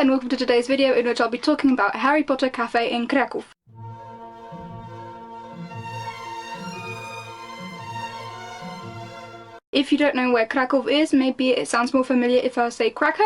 and welcome to today's video in which I'll be talking about a Harry Potter cafe in Krakow. If you don't know where Krakow is, maybe it sounds more familiar if I say Krakow.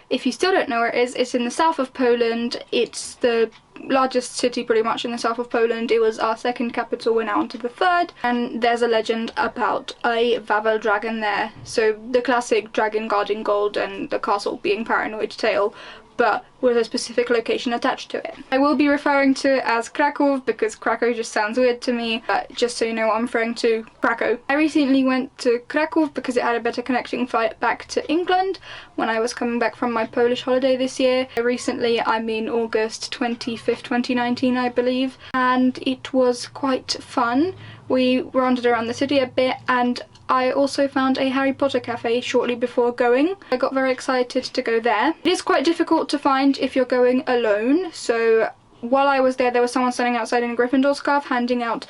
If you still don't know where it is, it's in the south of Poland. It's the largest city pretty much in the south of Poland. It was our second capital, we're now onto the third. And there's a legend about a Wawel dragon there. So the classic dragon guarding gold and the castle being paranoid tale, but with a specific location attached to it. I will be referring to it as Krakow because Krakow just sounds weird to me, but just so you know, I'm referring to Krakow. I recently went to Krakow because it had a better connecting flight back to England when I was coming back from my Polish holiday this year. Recently, I mean August 25th, 2019, I believe, and it was quite fun. We wandered around the city a bit, and I also found a Harry Potter cafe shortly before going. I got very excited to go there. It is quite difficult to find if you're going alone, so while I was there was someone standing outside in a Gryffindor scarf handing out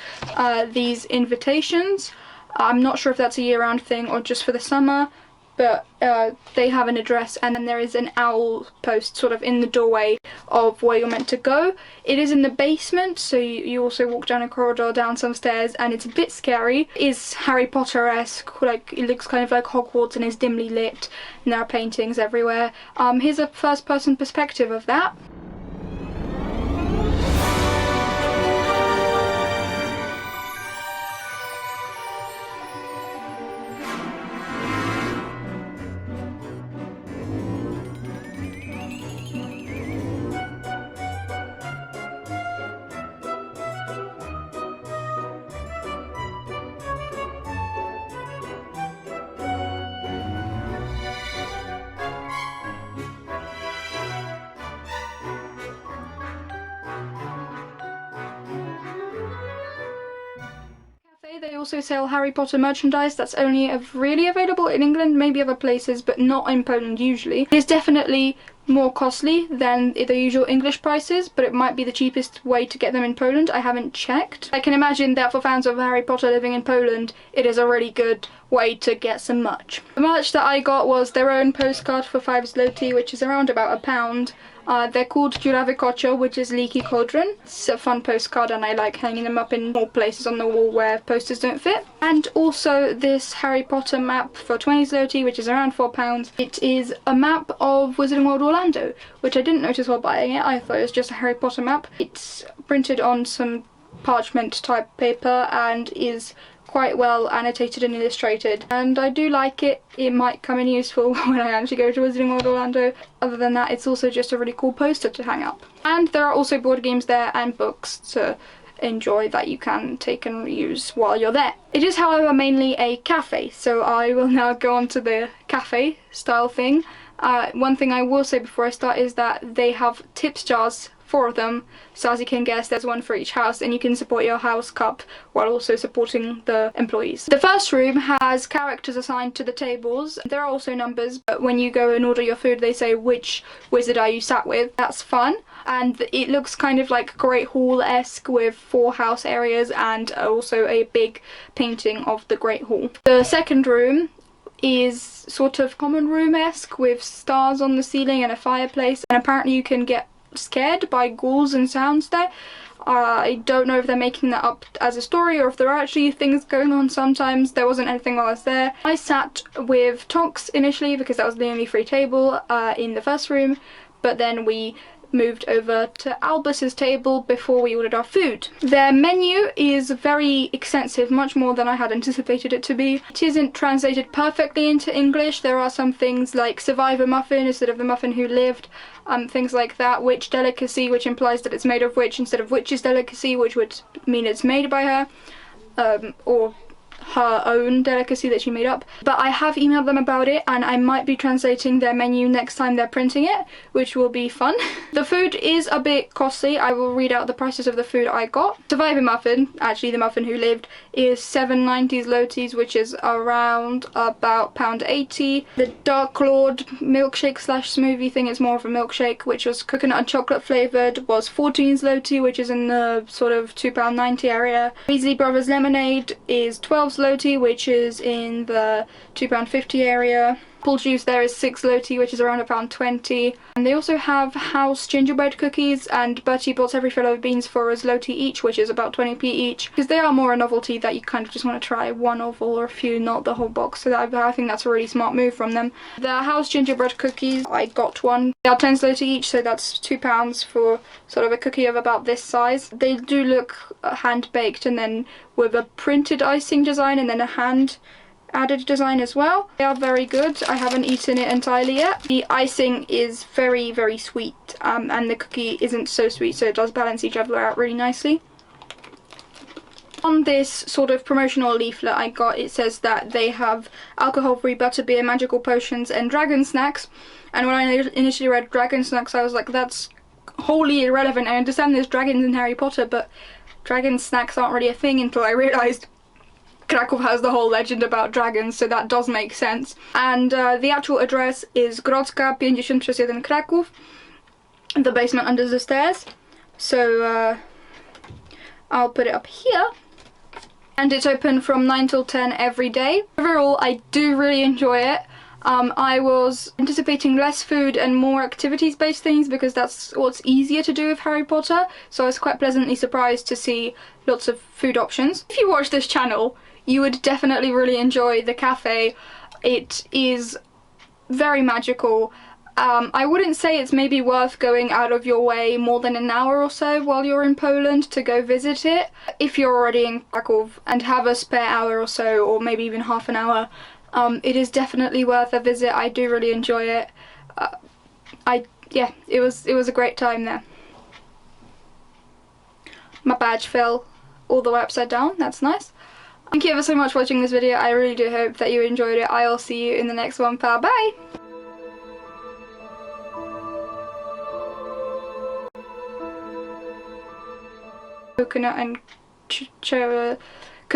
these invitations. I'm not sure if that's a year-round thing or just for the summer, but they have an address, and then there is an owl post sort of in the doorway of where you're meant to go. It is in the basement, so you also walk down a corridor, down some stairs, and it's a bit scary. It is Harry Potter-esque, like it looks kind of like Hogwarts and is dimly lit, and there are paintings everywhere. Here's a first-person perspective of that. They also sell Harry Potter merchandise that's only really available in England, maybe other places, but not in Poland usually. It is definitely more costly than the usual English prices, but it might be the cheapest way to get them in Poland. I haven't checked. I can imagine that for fans of Harry Potter living in Poland, it is a really good way to get some merch. The merch that I got was their own postcard for 5 zloty, which is around about £1. They're called Dziurawy Kociol, which is Leaky Cauldron. It's a fun postcard and I like hanging them up in more places on the wall where posters don't fit. And also this Harry Potter map for 20 zloty, which is around £4. It is a map of Wizarding World Orlando, which I didn't notice while buying it. I thought it was just a Harry Potter map. It's printed on some parchment type paper and is quite well annotated and illustrated, and I do like it. It might come in useful when I actually go to Wizarding World Orlando. Other than that, it's also just a really cool poster to hang up. And there are also board games there and books to enjoy that you can take and use while you're there. It is, however, mainly a cafe, so I will now go on to the cafe style thing. One thing I will say before I start is that they have tips jars, 4 of them, so as you can guess there's one for each house, and you can support your house cup while also supporting the employees. The first room has characters assigned to the tables. There are also numbers, but when you go and order your food they say which wizard are you sat with. That's fun, and it looks kind of like Great Hall-esque with 4 house areas and also a big painting of the Great Hall. The second room is sort of common room-esque with stars on the ceiling and a fireplace, and apparently you can get scared by ghouls and sounds there. I don't know if they're making that up as a story or if there are actually things going on sometimes. There wasn't anything while I was there. I sat with Tonks initially because that was the only free table in the first room, but then we moved over to Albus's table before we ordered our food. Their menu is very extensive, much more than I had anticipated it to be. It isn't translated perfectly into English. There are some things like survivor muffin instead of the muffin who lived, things like that, witch delicacy, which implies that it's made of witch instead of witch's delicacy, which would mean it's made by her, or her own delicacy that she made up. But I have emailed them about it, and I might be translating their menu next time they're printing it, which will be fun. The food is a bit costly. I will read out the prices of the food I got. Survivor muffin, actually the muffin who lived, is 7.90 zlotys, which is around about £1.80. The Dark Lord milkshake slash smoothie thing is more of a milkshake, which was coconut and chocolate flavoured, was 14 zloty, which is in the sort of £2.90 area. Weasley Brothers lemonade is 12 zloty, which is in the £2.50 area. Apple juice there is 6 zloty, which is around £1.20. And they also have house gingerbread cookies and Bertie Bott's every fill of beans for a zloty each, which is about 20p each. Because they are more a novelty that you kind of just want to try one of or a few, not the whole box. So I think that's a really smart move from them. The house gingerbread cookies, I got one. They are 10 zloty each, so that's £2 for sort of a cookie of about this size. They do look hand-baked and then with a printed icing design and then a hand added design as well. They are very good. I haven't eaten it entirely yet. The icing is very, very sweet, and the cookie isn't so sweet, so it does balance each other out really nicely. On this sort of promotional leaflet I got, it says that they have alcohol-free butterbeer, magical potions, and dragon snacks. And when I initially read dragon snacks, I was like, that's wholly irrelevant. I understand there's dragons in Harry Potter, but dragon snacks aren't really a thing until I realised Krakow has the whole legend about dragons, so that does make sense. And the actual address is Grodzka 50/1 Krakow, the basement under the stairs. So I'll put it up here. And it's open from 9 till 10 every day. Overall, I do really enjoy it. I was anticipating less food and more activities-based things because that's what's easier to do with Harry Potter, so I was quite pleasantly surprised to see lots of food options. If you watch this channel, you would definitely really enjoy the cafe. It is very magical. I wouldn't say it's maybe worth going out of your way more than an hour or so while you're in Poland to go visit it. If you're already in Krakow and have a spare hour or so, or maybe even half an hour, it is definitely worth a visit. I do really enjoy it. Yeah, it was a great time there. My badge fell all the way upside down. That's nice. Thank you ever so much for watching this video. I really do hope that you enjoyed it. I'll see you in the next one, pal. Bye! Coconut and